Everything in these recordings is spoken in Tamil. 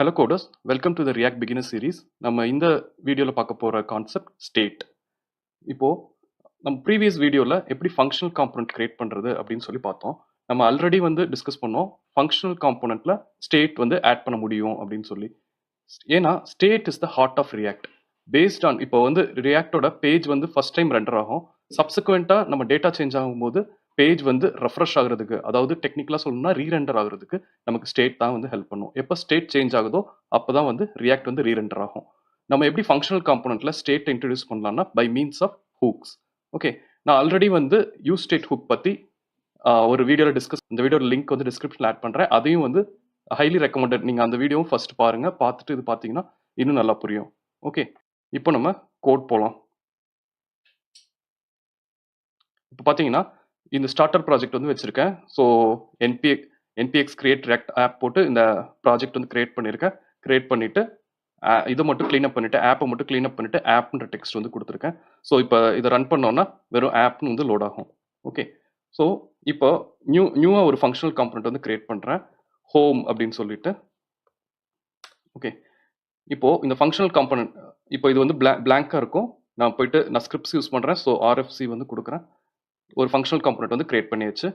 Hello coders, welcome to the React Beginner series. நம்ம இந்த வீடியோல பார்க்க போற கான்செப்ட் ஸ்டேட். இப்போ நம்ம ப்ரீவியஸ் வீடியோல எப்படி ஃபங்க்ஷனல் காம்போனன்ட் கிரியேட் பண்றது அப்படின்னு சொல்லி பார்த்தோம். நம்ம ஆல்ரெடி டிஸ்கஸ் பண்ணோம் ஃபங்க்ஷனல் காம்போனன்ட்ல ஸ்டேட் ஆட் பண்ண முடியும் அப்படின்னு சொல்லி. ஏன்னா state is the heart of React. Based on இப்போ ரியாக்டோட பேஜ் ஃபர்ஸ்ட் டைம் ரெண்டர் ஆகும். சப்சிக்வெண்ட்டாக நம்ம டேட்டா சேஞ்ச் ஆகும்போது பேஜ் ரெஃப்ரெஷ் ஆகுறதுக்கு, அதாவது டெக்னிக்கலாக சொல்லணும்னா ரீரெண்டர் ஆகுறதுக்கு நமக்கு ஸ்டேட் தான் ஹெல்ப் பண்ணும். எப்போ ஸ்டேட் சேஞ்ச் ஆகுதோ அப்போ தான் ரியாக்ட் ரீரெண்டர் ஆகும். நம்ம எப்படி ஃபங்க்ஷனல் காம்போனன்ட்ல ஸ்டேட் இன்ட்ரடியூஸ் பண்ணலாம்னா by means of hooks. Okay, நான் ஆல்ரெடி யூஸ் ஸ்டேட் ஹூக் பற்றி ஒரு வீடியோவில் டிஸ்கஸ், இந்த வீடியோட லிங்க் டிஸ்கிரிப்ஷனில் ஆட் பண்ணுறேன். அதையும் ஹைலி ரெக்கமெண்டட். நீங்கள் அந்த வீடியோவும் ஃபர்ஸ்ட் பாருங்க, பார்த்துட்டு இது பார்த்தீங்கன்னா இன்னும் நல்லா புரியும். ஓகே, இப்போ நம்ம கோட் போகலாம். இப்போ பார்த்தீங்கன்னா இந்த ஸ்டார்டர் ப்ராஜெக்ட் வச்சிருக்கேன். So NPX create react app போட்டு இந்த ப்ராஜெக்ட் கிரியேட் பண்ணியிருக்கேன். கிரியேட் பண்ணிட்டு இதை மட்டும் க்ளீன் அப் பண்ணிட்டு ஆப்பை மட்டும் க்ளீன் அப் பண்ணிட்டு ஆப்ன்ற டெக்ஸ்ட் கொடுத்துருக்கேன். ஸோ இப்போ இதை ரன் பண்ணோம்னா வெறும் ஆப்னு லோட் ஆகும். ஓகே, ஸோ இப்போ நியூவாக ஒரு ஃபங்க்ஷனல் காம்பனண்ட் கிரியேட் பண்ணுறேன், ஹோம் அப்படின்னு சொல்லிட்டு. ஓகே, இப்போ இந்த ஃபங்க்ஷனல் காம்பனண்ட் இப்போ இது பிளாங்காக இருக்கும். நான் போயிட்டு நான் ஸ்கிரிப்ட்ஸ் யூஸ் பண்ணுறேன். ஸோ ஆர்எஃப்சி கொடுக்குறேன். ஒரு ஃபங்க்ஷனல் காம்பனண்ட் கிரியேட் பண்ணியாச்சு.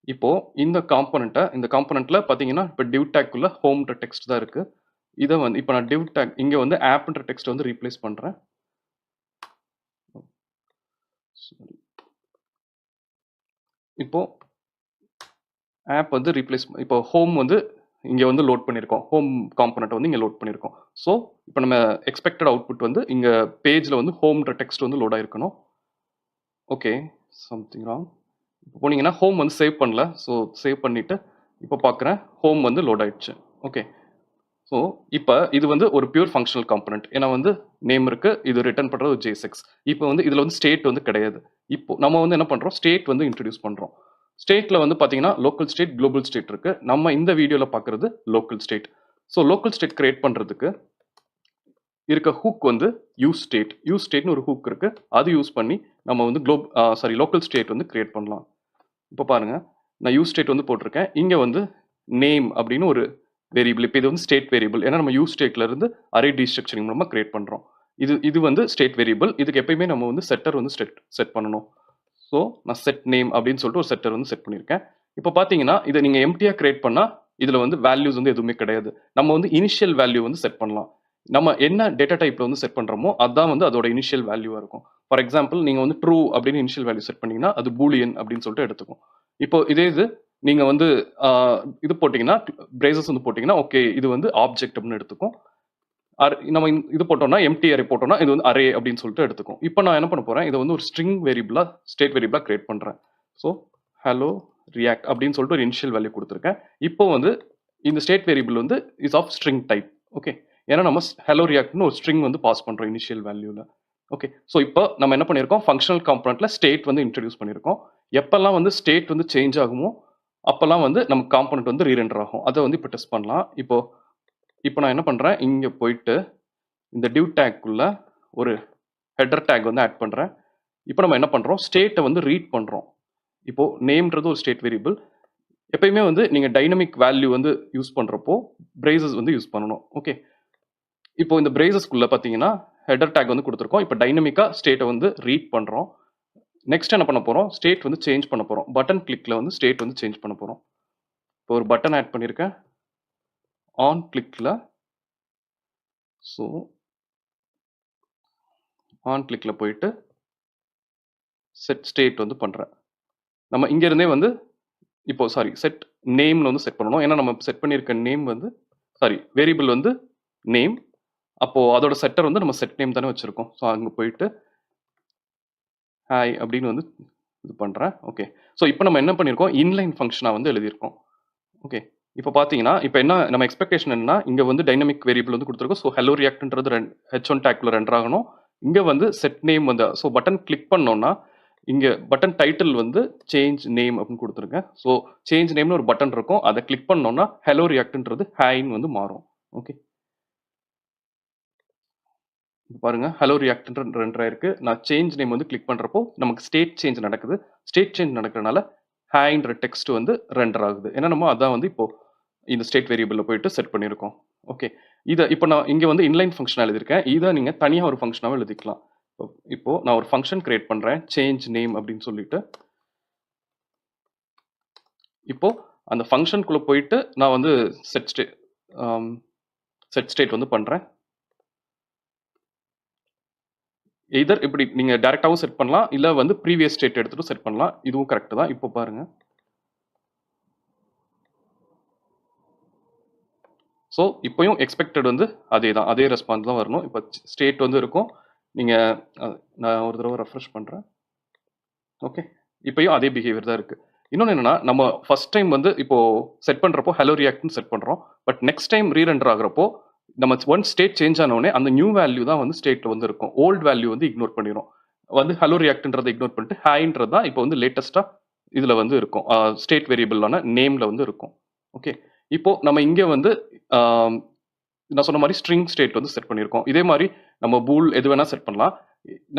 இப்போ இந்த காம்பனண்ட்ல பார்த்தீங்கன்னா இப்போ டிவ் டேக்குள்ள ஹோம்ன்ற டெக்ஸ்ட் தான் இருக்கு. இதை இப்போ நான் டிவ் டேக் இங்கே ஆப்ன்ற டெக்ஸ்ட் ரீப்ளேஸ் பண்ணுறேன். இப்போ ஆப் ரீப்ளேஸ், இப்போ ஹோம் இங்கே லோட் பண்ணியிருக்கோம். ஹோம் காம்பனண்ட் இங்கே லோட் பண்ணியிருக்கோம். ஸோ இப்போ நம்ம எக்ஸ்பெக்டட் அவுட்புட் இங்கே பேஜில் ஹோம்ன்ற டெக்ஸ்ட் லோட் ஆயிருக்கணும். Okay, something wrong. இப்போ போனீங்கன்னா ஹோம் சேவ் பண்ணல. ஸோ சேவ் பண்ணிவிட்டு இப்போ பார்க்குறேன் ஹோம் லோட் ஆயிடுச்சு. ஓகே, ஸோ இப்போ இது ஒரு பியூர் ஃபங்க்ஷனல் காம்பனண்ட். ஏன்னா நேம் இருக்குது, இது ரிட்டர்ன் பண்ணுறது ஒரு ஜேசெக்ஸ். இப்போ இதில் ஸ்டேட் கிடையாது. இப்போ நம்ம என்ன பண்ணுறோம், ஸ்டேட் இன்ட்ரடியூஸ் பண்ணுறோம். ஸ்டேட்டில் பார்த்தீங்கன்னா லோக்கல் ஸ்டேட், குளோபல் ஸ்டேட் இருக்குது. நம்ம இந்த வீடியோவில் பார்க்குறது local state. So local state create பண்ணுறதுக்கு இருக்க ஹூக் யூஸ் ஸ்டேட்னு ஒரு ஹூக் இருக்குது. அது யூஸ் பண்ணி நம்ம லோக்கல் ஸ்டேட் கிரியேட் பண்ணலாம். இப்போ பாருங்க, நான் யூஸ் ஸ்டேட் போட்டிருக்கேன். இங்கே நேம் அப்படின்னு ஒரு வேரியபிள். இப்போ இது ஸ்டேட் வேரியபிள். ஏன்னா நம்ம யூஸ் ஸ்டேட்ல இருந்து அரே டீஸ்ட்ரக்சரிங் மூலமா கிரியேட் பண்றோம். இது ஸ்டேட் வேரியபிள். இதுக்கு எப்பயுமே நம்ம செட்டர் செட் பண்ணணும். ஸோ நான் செட் நேம் அப்படின்னு சொல்லிட்டு ஒரு செட்டர் செட் பண்ணியிருக்கேன். இப்போ பார்த்தீங்கன்னா இதை நீங்க எம்டியா கிரியேட் பண்ணா இதுல வேல்யூஸ் எதுவுமே கிடையாது. நம்ம இனிஷியல் வேல்யூ செட் பண்ணலாம். நம்ம என்ன டேட்டா டைப்ல செட் பண்றோமோ அதான் அதோட இனிஷியல் வேல்யூவா இருக்கும். ஃபார் எக்ஸாம்பிள் நீங்க ட்ரூ அப்படின்னு இனிஷியல் வேல்யூ செட் பண்ணீங்கன்னா அது பூலியன் அப்படின்னு சொல்லிட்டு எடுத்துக்கும். இப்போ இதே நீங்க இது போட்டீங்கன்னா, பிரேசஸ் போட்டீங்கன்னா ஓகே இது ஆப்ஜெக்ட் அப்படின்னு எடுத்துக்கும். நம்ம இது போட்டோம்னா எம்டி அரே போட்டோம்னா இது அரே அப்படின்னு சொல்லிட்டு எடுத்துக்கும். இப்போ நான் என்ன பண்ண போறேன், இதை ஒரு ஸ்ட்ரிங் வேரியபிளா, ஸ்டேட் வேரியபிளா கிரியேட் பண்றேன். ஸோ ஹலோ ரியாக்ட் அப்படின்னு சொல்லிட்டு ஒரு இனிஷியல் வேல்யூ கொடுத்துருக்கேன். இப்போ இந்த state variable is of string type. Okay, ஏன்னா நம்ம ஹலோ ரியாக்ட்னு ஒரு ஸ்ட்ரிங் பாஸ் பண்றோம் இனிஷியல் வேல்யூல. ஓகே, ஸோ இப்போ நம்ம என்ன பண்ணியிருக்கோம், ஃபங்க்ஷனல் காம்பனண்ட்ல ஸ்டேட் இன்ட்ரடியூஸ் பண்ணியிருக்கோம். எப்பெல்லாம் ஸ்டேட் சேஞ்ச் ஆகுமோ அப்பெல்லாம் நம்ம காம்பனண்ட் ரீரெண்டர் ஆகும். அதை இப்போ டெஸ்ட் பண்ணலாம். இப்போ நான் என்ன பண்றேன், இங்க போயிட்டு இந்த டிவ் டேக்குள்ள ஒரு ஹெடர் டேக் ஆட் பண்றேன். இப்போ நம்ம என்ன பண்றோம், ஸ்டேட்டை ரீட் பண்றோம். இப்போ நேம்ன்றது ஒரு ஸ்டேட் வேரியபிள். எப்பயுமே நீங்க டைனமிக் வேல்யூ யூஸ் பண்றப்போ பிரேசஸ் யூஸ் பண்ணணும். ஓகே, இப்போ இந்த பிரேசஸ்க்குள்ள பாத்தீங்கன்னா ஹெடர் டேக் கொடுத்துருக்கோம். இப்போ டைனமிக்கா ஸ்டேட்டை ரீட் பண்றோம். நெக்ஸ்ட் என்ன பண்ண போறோம், ஸ்டேட் சேஞ்ச் பண்ண போறோம். பட்டன் கிளிக்ல ஸ்டேட் சேஞ்ச் பண்ண போறோம். இப்போ ஒரு பட்டன் ஆட் பண்ணியிருக்கேன் ஆன் கிளிக்ல. ஸோ ஆன் கிளிக்ல போயிட்டு செட் ஸ்டேட் பண்றேன். நம்ம இங்க இருந்தே இப்போ செட் நேம்னு செட் பண்ணணும். ஏன்னா நம்ம செட் பண்ணியிருக்க நேம் வேரியபிள் நேம். அப்போ அதோட செட்டர் நம்ம செட் நேம் தானே வச்சிருக்கோம். ஸோ அங்க போயிட்டு ஹாய் அப்படின்னு இது பண்றேன். ஓகே, ஸோ இப்போ நம்ம என்ன பண்ணியிருக்கோம், இன்லைன் ஃபங்க்ஷனா எழுதியிருக்கோம். ஓகே, இப்போ பார்த்தீங்கன்னா இப்போ என்ன நம்ம எக்ஸ்பெக்டேஷன் என்னன்னா, இங்கே டைனமிக் வேரியபிள் கொடுத்துருக்கோம். ஸோ ஹலோ ரியாக்ட்ன்றது H1 டேக்ல ரெண்டர் ஆகணும். இங்கே set name so button click பண்ணோம்னா இங்கே பட்டன் டைட்டில் சேஞ்ச் நேம் அப்படின்னு கொடுத்துருங்க. ஸோ சேஞ்ச் நேம்னு ஒரு பட்டன் இருக்கும். அதை கிளிக் பண்ணோம்னா ஹலோ ரியாக்ட்ன்றது ஹைன்னு மாறும். ஓகே, பாருங்க ஹலோ ரியாக்ட் ரெண்டர் ஆயிருக்கு. நான் சேஞ்ச் நேம் கிளிக் பண்றப்போ நமக்கு ஸ்டேட் சேஞ்ச் நடக்குது. ஸ்டேட் சேஞ்ச் நடக்கிறதுனால ஹைன்ற டெக்ஸ்ட் ரெண்டர் ஆகுது. ஏன்னா நம்ம அதான் இப்போ இந்த ஸ்டேட் வேரியபிள்ல போயிட்டு செட் பண்ணியிருக்கோம். ஓகே, இதை இப்போ நான் இங்கே வந்து இன்லைன் ஃபங்க்ஷனாக எழுதியிருக்கேன். இதை நீங்கள் தனியாக ஒரு ஃபங்க்ஷனாகவும் எழுதிக்கலாம். இப்போ நான் ஒரு ஃபங்க்ஷன் கிரியேட் பண்ணுறேன், சேஞ்ச் நேம் அப்படின்னு சொல்லிட்டு. இப்போ அந்த ஃபங்க்ஷனுக்குள்ளே போயிட்டு நான் வந்து செட் ஸ்டேட் வந்து பண்ணுறேன். எய்தர் இப்படி நீங்கள் டேரெக்டாகவும் செட் பண்ணலாம், இல்லை வந்து ப்ரீவியஸ் ஸ்டேட் எடுத்துகிட்டு செட் பண்ணலாம். இதுவும் கரெக்டு தான். இப்போ பாருங்கள். ஸோ இப்போயும் எக்ஸ்பெக்டட் வந்து அதே தான், அதே ரெஸ்பான்ஸ் தான் வரணும். இப்போ ஸ்டேட் வந்து இருக்கும். நீங்கள் நான் ஒரு தடவை ரெஃப்ரெஷ் பண்ணுறேன். ஓகே, இப்போயும் அதே பிஹேவியர் தான் இருக்குது. இன்னொன்று என்னன்னா, நம்ம ஃபர்ஸ்ட் டைம் வந்து இப்போ செட் பண்ணுறப்போ ஹலோ ரியாக்ட்னு செட் பண்ணுறோம். பட் நெக்ஸ்ட் டைம் ரீரெண்டர் ஆகிறப்போ நம்ம ஒன் ஸ்டேட் சேஞ்ச் ஆனோடனே அந்த நியூ வேல்யூ தான் வந்து ஸ்டேட்டில் வந்து இருக்கும். ஓல்டு வேல்யூ வந்து இக்னோர் பண்ணிடும். வந்து ஹலோ ரியாக்ட்ன்றதை இக்னோர் பண்ணிட்டு ஹாய்ன்றது தான் இப்போ வந்து லேட்டஸ்ட்டாக இதில் வந்து இருக்கும். ஸ்டேட் வேரியபிளான நேமில் வந்து இருக்கும். ஓகே, இப்போ நம்ம இங்கே வந்து நான் சொன்ன மாதிரி ஸ்ட்ரிங் ஸ்டேட் வந்து செட் பண்ணியிருக்கோம். இதே மாதிரி நம்ம பூல் எது வேணால் செட் பண்ணலாம்.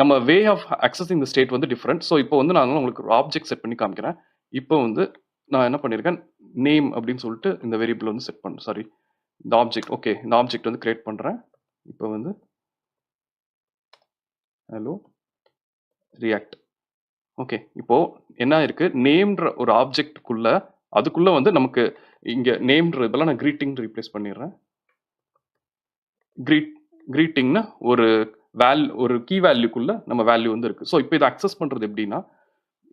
நம்ம way of accessing the state வந்து டிஃப்ரெண்ட். ஸோ இப்போ வந்து நான் உங்களுக்கு ஒரு ஆப்ஜெக்ட் செட் பண்ணி காமிக்கிறேன். இப்போ வந்து நான் என்ன பண்ணியிருக்கேன், நேம் அப்படின்னு சொல்லிட்டு இந்த வேரியபிள் வந்து செட் பண்ண சாரி இந்த ஆப்ஜெக்ட். ஓகே, இந்த ஆப்ஜெக்ட் வந்து கிரியேட் பண்ணுறேன். இப்போ வந்து ஹலோ ரியாக்ட். ஓகே, இப்போ என்ன இருக்கு, நேம்ன்ற ஒரு ஆப்ஜெக்டுக்குள்ள அதுக்குள்ள வந்து நமக்கு இங்க நேம்ன்ற இதெல்லாம் நான் கிரீட்டிங் ரீப்ளேஸ் பண்ணிடுறேன். கிரீட்டிங்னா ஒரு கீ வேல்யூக்குள்ள நம்ம வேல்யூ வந்து இருக்கு. ஸோ இப்போ இதை அக்சஸ் பண்றது எப்படின்னா,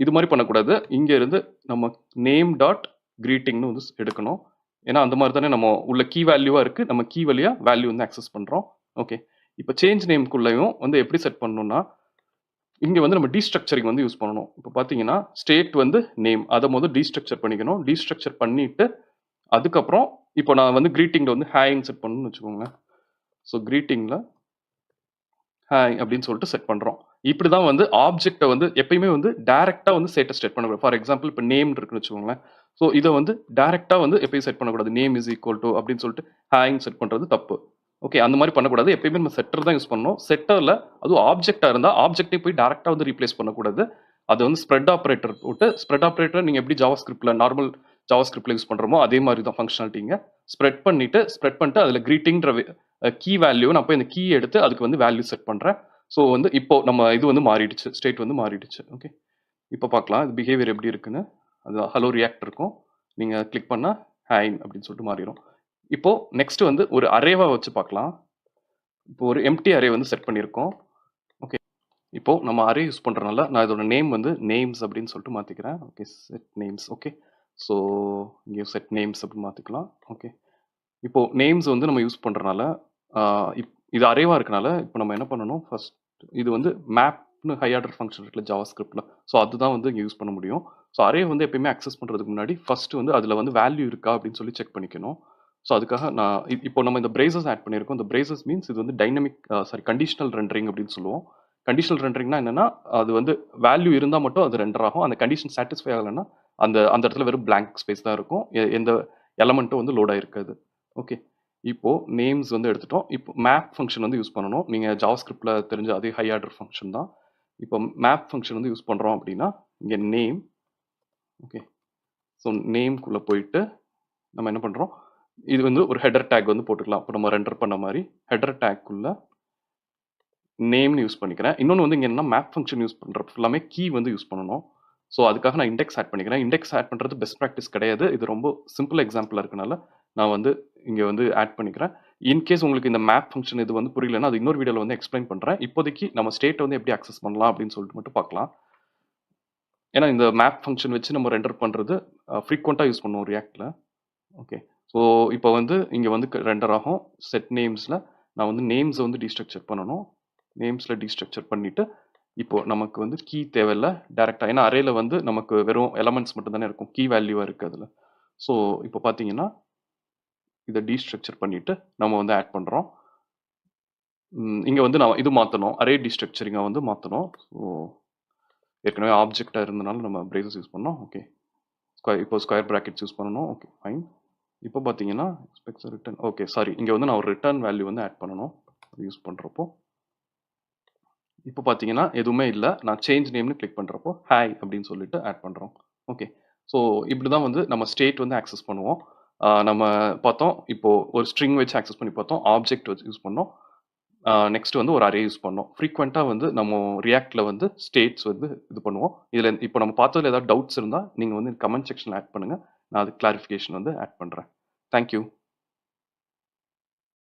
இது மாதிரி பண்ணக்கூடாது. இங்க இருந்து நம்ம நேம் டாட் கிரீட்டிங்னு வந்து எடுக்கணும். ஏன்னா அந்த மாதிரி தானே நம்ம உள்ள கீ வேல்யூவா இருக்கு. நம்ம கீ வழியா வேல்யூ வந்து அக்சஸ் பண்றோம். ஓகே, இப்போ சேஞ்ச் நேம்குள்ளேயும் வந்து எப்படி செட் பண்ணணும்னா, இங்க வந்து நம்ம டீஸ்ட்ரக்சரிங் வந்து யூஸ் பண்ணணும். இப்போ பார்த்தீங்கன்னா ஸ்டேட் வந்து நேம், அதை முதல் டீஸ்ட்ரக்சர் பண்ணிக்கணும். டீஸ்ட்ரக்சர் பண்ணிட்டு அதுக்கப்புறம் இப்போ நான் வந்து கிரீட்டிங்ல வந்து ஹேன்னு செட் பண்ணணும்னு வச்சுக்கோங்களேன். ஸோ கிரீட்டிங்ல ஹாய் அப்படின்னு சொல்லிட்டு செட் பண்றோம். இப்படிதான் வந்து ஆப்ஜெக்ட்டை வந்து எப்பயுமே வந்து டைரக்டா வந்து செட் பண்ணக்கூடாது. ஃபார் எக்ஸாம்பிள் இப்போ நேம் இருக்குன்னு வச்சுக்கோங்களேன். ஸோ இதை வந்து டைரக்டா வந்து எப்பயும் செட் பண்ணக்கூடாது. நேம் இஸ் ஈக்குவல் டு அப்படின்னு சொல்லிட்டு ஹேன்னு செட் பண்றது தப்பு. ஓகே, அந்த மாதிரி பண்ணக்கூடாது. எப்பயுமே நம்ம செட்டர் தான் யூஸ் பண்ணணும். செட்டர்ல அதுவும் ஆப்ஜெக்டா இருந்தால் ஆப்ஜெக்டை போய் டைரக்டா வந்து ரீப்ளேஸ் பண்ணக்கூடாது. அது வந்து ஸ்ப்ரெட் ஆப்ரேட்டர் போட்டு, ஸ்ப்ரெட் ஆப்ரேட்டர் நீங்க எப்படி ஜாவா ஸ்கிரிப்ட்ல நார்மல் ஜாவா ஸ்கிரிப்ட்ல யூஸ் பண்றோமோ அதே மாதிரி தான் ஃபங்க்ஷனாலிட்டிங்க. ஸ்ப்ரெட் பண்ணிட்டு அதில் கிரீட்டிங்ன்ற கீ வேல்யூ நான் போய் அந்த கீ எடுத்து அதுக்கு வந்து வேல்யூ செட் பண்றேன். ஸோ வந்து இப்போ நம்ம இது வந்து மாறிடுச்சு, ஸ்டேட் வந்து மாறிடுச்சு. ஓகே, இப்போ பார்க்கலாம் இது பிஹேவியர் எப்படி இருக்குன்னு. அது ஹலோ ரியாக்ட் இருக்கும். நீங்கள் கிளிக் பண்ணால் ஹைன் அப்படின்னு சொல்லிட்டு மாறிடும். இப்போ நெக்ஸ்ட் வந்து ஒரு அரேவா வச்சு பார்க்கலாம். இப்போ ஒரு எம்டி அரே வந்து செட் பண்ணியிருக்கோம். ஓகே, இப்போ நம்ம அரே யூஸ் பண்ணுறதுனால நான் இதோட நேம் வந்து நேம்ஸ் அப்படின்னு சொல்லிட்டு மாற்றிக்கிறேன். Okay, set names. Okay, so இங்கே செட் நேம்ஸ் அப்படின்னு மாற்றிக்கலாம். ஓகே, இப்போ நேம்ஸ் வந்து நம்ம யூஸ் பண்ணுறதுனால இது அரேவா இருக்கனால இப்போ நம்ம என்ன பண்ணணும், ஃபர்ஸ்ட் இது வந்து மேப்னு ஹை ஆர்டர் ஃபங்க்ஷன் இருக்குல்ல ஜாவா ஸ்கிரிப்ட்ல. ஸோ அதுதான் வந்து இங்கே யூஸ் பண்ண முடியும். ஸோ அரே வந்து எப்பயுமே அக்சஸ் பண்ணுறதுக்கு முன்னாடி ஃபர்ஸ்ட் வந்து அதில் வந்து வேல்யூ இருக்கா அப்படின்னு சொல்லி செக் பண்ணிக்கணும். ஸோ அதுக்காக நான் இப்போ நம்ம இந்த பிரேசஸ் ஆட் பண்ணியிருக்கோம். இந்த பிரேசஸ் மீன்ஸ் இது வந்து டைனமிக் கண்டிஷனல் ரெண்டரிங் அப்படின்னு சொல்லுவோம். கண்டிஷனல் ரெண்டரிங்னா என்னன்னா, அது வந்து வேல்யூ இருந்தால் மட்டும் அது ரெண்டர் ஆகும். அந்த கண்டிஷன் சாட்டிஸ்ஃபை ஆகலைன்னா அந்த அந்த இடத்துல வெறும் பிளாங்க் ஸ்பேஸ் தான் இருக்கும். எந்த எலமெண்ட்டும் வந்து லோட் ஆயிருக்காது. ஓகே, இப்போ நேம்ஸ் வந்து எடுத்துட்டோம். இப்போ மேப் ஃபங்க்ஷன் வந்து யூஸ் பண்ணணும். நீங்கள் ஜாவா ஸ்கிரிப்ட்ல தெரிஞ்ச அதே ஹை ஆர்டர் ஃபங்க்ஷன் தான். இப்போ மேப் ஃபங்க்ஷன் வந்து யூஸ் பண்ணுறோம் அப்படின்னா இங்கே நேம். ஓகே, ஸோ நேம்குள்ளே போயிட்டு நம்ம என்ன பண்ணுறோம், இது வந்து ஒரு ஹெடர் டேக் வந்து போட்டுக்கலாம். இப்போ நம்ம ரெண்டர் பண்ண மாதிரி ஹெடர் டேக்குள்ள நேம்னு யூஸ் பண்ணிக்கிறேன். இன்னொன்று வந்து இங்கே என்ன மேப் ஃபங்க்ஷன் யூஸ் பண்ணுறப்ப எல்லாமே கீ வந்து யூஸ் பண்ணணும். ஸோ அதுக்காக நான் இண்டெக்ஸ் ஆட் பண்ணிக்கிறேன். இண்டெக்ஸ் ஆட் பண்ணுறது பெஸ்ட் ப்ராக்டிஸ் கிடையாது. இது ரொம்ப சிம்பிள் எக்ஸாம்பிளாக இருக்கனால நான் வந்து இங்கே வந்து ஆட் பண்ணிக்கிறேன். இன்கேஸ் உங்களுக்கு இந்த மேப் ஃபங்க்ஷன் இது வந்து புரியலன்னா அது இன்னொரு வீடியோவில் வந்து எக்ஸ்பிளைன் பண்ணுறேன். இப்போதைக்கு நம்ம ஸ்டேட் வந்து எப்படி அக்சஸ் பண்ணலாம் அப்படின்னு சொல்லிட்டு மட்டும் பார்க்கலாம். ஏன்னா இந்த மேப் ஃபங்க்ஷன் வச்சு நம்ம ரெண்டர் பண்ணுறது ஃப்ரீக்வெண்ட்டாக யூஸ் பண்ணுவோம் ரியாக்டில். ஓகே, ஸோ இப்போ வந்து இங்கே வந்து ரெண்டர் ஆகும். செட் நேம்ஸில் நான் வந்து நேம்ஸை வந்து டீஸ்ட்ரக்சர் பண்ணணும். நேம்ஸில் டீஸ்ட்ரக்சர் பண்ணிவிட்டு இப்போ நமக்கு வந்து கீ தேவையில்ல டேரெக்டாக. ஏன்னா அரேல வந்து நமக்கு வெறும் எலமெண்ட்ஸ் மட்டும் தானே இருக்கும், கீ வேல்யூவாக இருக்குது அதில். ஸோ இப்போ பார்த்தீங்கன்னா இதை டீஸ்ட்ரக்சர் பண்ணிவிட்டு நம்ம வந்து ஆட் பண்ணுறோம். இங்கே வந்து நான் இது மாற்றணும், அரே டீஸ்ட்ரக்சரிங்கை வந்து மாற்றணும். ஸோ ஏற்கனவே ஆப்ஜெக்டாக இருந்தனால நம்ம பிரேசஸ் யூஸ் பண்ணோம். ஓகே, இப்போ ஸ்கொயர் ப்ராக்கெட்ஸ் யூஸ் பண்ணணும். Okay fine. இப்போ பார்த்தீங்கன்னா எக்ஸ்பெக்ட்ஸ் ரிட்டர்ன். ஓகே சாரி, இங்கே வந்து நான் ஒரு ரிட்டர்ன் வேல்யூ வந்து ஆட் பண்ணணும் யூஸ் பண்ணுறப்போ. இப்போ பார்த்தீங்கன்னா எதுவுமே இல்லை. நான் சேஞ்ச் நேம்னு கிளிக் பண்ணுறப்போ ஹாய் அப்படின்னு சொல்லிட்டு ஆட் பண்ணுறோம். ஓகே, ஸோ இப்படி தான் வந்து நம்ம ஸ்டேட் வந்து ஆக்சஸ் பண்ணுவோம். நம்ம பார்த்தோம். இப்போ ஒரு ஸ்ட்ரிங் வச்சு ஆக்சஸ் பண்ணி பார்த்தோம். ஆப்ஜெக்ட் வச்சு யூஸ் பண்ணோம். நெக்ஸ்ட் வந்து ஒரு அரே யூஸ் பண்ணோம். ஃப்ரீக்வென்ட்டா வந்து நம்ம ரியாக்ட்ல வந்து ஸ்டேட்ஸ் வந்து இது பண்ணுவோம். இதுல இப்போ நம்ம பார்த்ததுல ஏதாவது டவுட்ஸ் இருந்தா, நீங்க வந்து கமெண்ட் செக்ஷன்ல ஆட் பண்ணுங்க. நான் அதுக்கு கிளாரிஃபிகேஷன் வந்து ஆட் பண்றேன். Thank you.